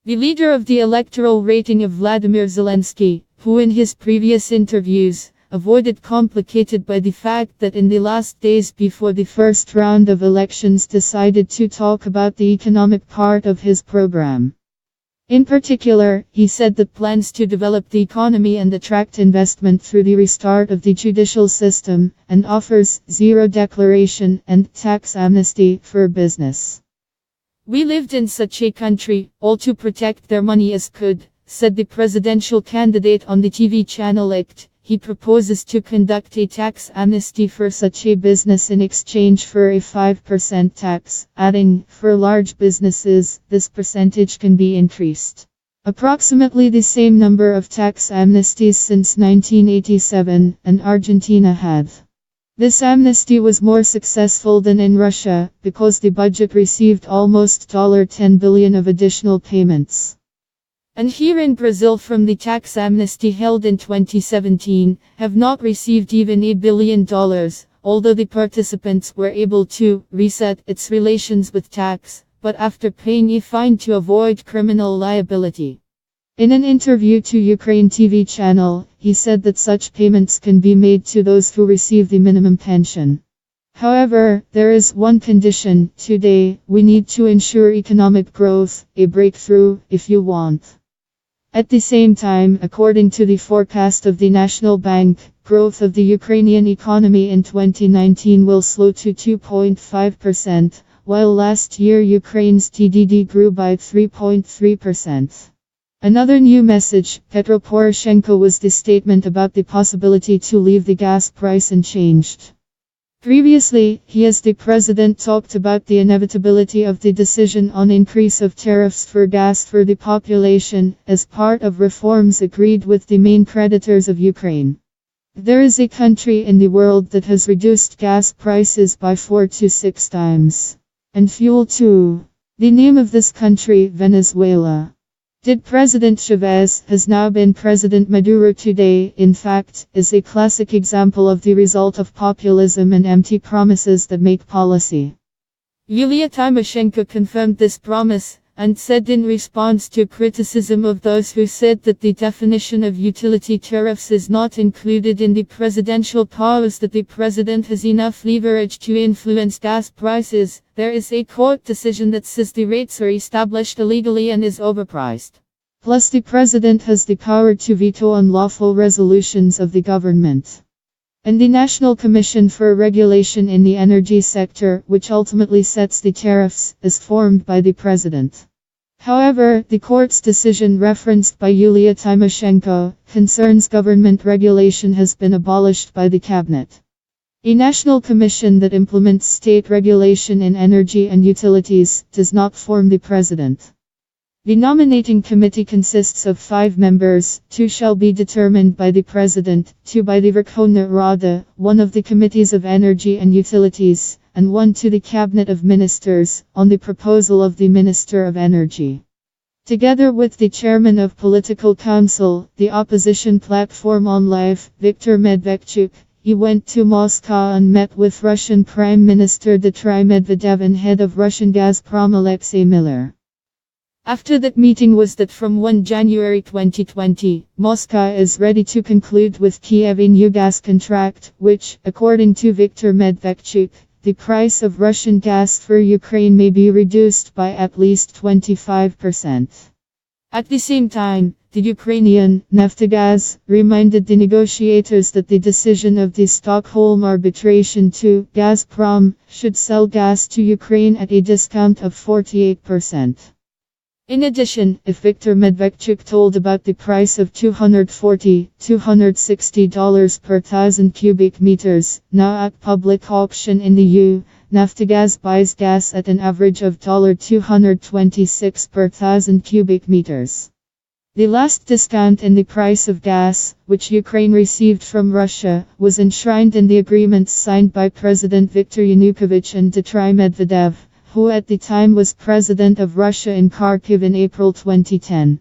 The leader of the electoral rating of Vladimir Zelensky, who in his previous interviews, avoided complicated by the fact that in the last days before the first round of elections decided to talk about the economic part of his program. In particular, he said that plans to develop the economy and attract investment through the restart of the judicial system, and offers zero declaration and tax amnesty for business. "We lived in such a country, all to protect their money as could," said the presidential candidate on the TV channel ICT. He proposes to conduct a tax amnesty for such a business in exchange for a 5% tax, adding, for large businesses, this percentage can be increased. Approximately the same number of tax amnesties since 1987, and Argentina had. This amnesty was more successful than in Russia, because the budget received almost $10 billion of additional payments. And here in Brazil, from the tax amnesty held in 2017, have not received even $1 billion, although the participants were able to reset its relations with tax, but after paying a fine to avoid criminal liability. In an interview to Ukraine TV channel, he said that such payments can be made to those who receive the minimum pension. However, there is one condition: today, we need to ensure economic growth, a breakthrough, if you want. At the same time, according to the forecast of the National Bank, growth of the Ukrainian economy in 2019 will slow to 2.5%, while last year Ukraine's TDD grew by 3.3%. Another new message, Petro Poroshenko, was the statement about the possibility to leave the gas price unchanged. Previously, he as the president talked about the inevitability of the decision on increase of tariffs for gas for the population, as part of reforms agreed with the main creditors of Ukraine. There is a country in the world that has reduced gas prices by 4 to 6 times. And fuel too. The name of this country, Venezuela. Did President Chavez has now been President Maduro today, in fact, is a classic example of the result of populism and empty promises that make policy. Yulia Tymoshenko confirmed this promise, and said in response to criticism of those who said that the definition of utility tariffs is not included in the presidential powers that the president has enough leverage to influence gas prices, there is a court decision that says the rates are established illegally and is overpriced. Plus the president has the power to veto unlawful resolutions of the government. And the National Commission for Regulation in the Energy Sector, which ultimately sets the tariffs, is formed by the president. However, the court's decision referenced by Yulia Tymoshenko concerns government regulation has been abolished by the cabinet. A national commission that implements state regulation in energy and utilities does not form the president. The nominating committee consists of 5 members, 2 shall be determined by the president, 2 by the Verkhovna Rada, 1 of the committees of energy and utilities, and 1 to the cabinet of ministers, on the proposal of the Minister of Energy. Together with the chairman of political council, the opposition platform on life, Viktor Medvedchuk, he went to Moscow and met with Russian Prime Minister Dmitry Medvedev and head of Russian Gazprom Alexei Miller. After that meeting was that from 1 January 2020, Moscow is ready to conclude with Kiev a new gas contract, which, according to Viktor Medvedchuk, the price of Russian gas for Ukraine may be reduced by at least 25%. At the same time, the Ukrainian Naftogaz reminded the negotiators that the decision of the Stockholm arbitration to Gazprom should sell gas to Ukraine at a discount of 48%. In addition, if Viktor Medvedchuk told about the price of $260 per 1,000 cubic meters, now at public auction in the EU, Naftogaz buys gas at an average of $226 per 1,000 cubic meters. The last discount in the price of gas, which Ukraine received from Russia, was enshrined in the agreements signed by President Viktor Yanukovych and Dmitry Medvedev, who at the time was president of Russia, in Kharkiv in April 2010.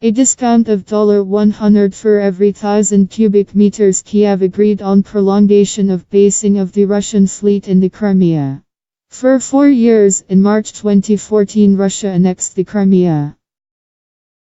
A discount of $100 for every 1,000 cubic meters. Kiev agreed on prolongation of basing of the Russian fleet in the Crimea. For 4 years, in March 2014 Russia annexed the Crimea.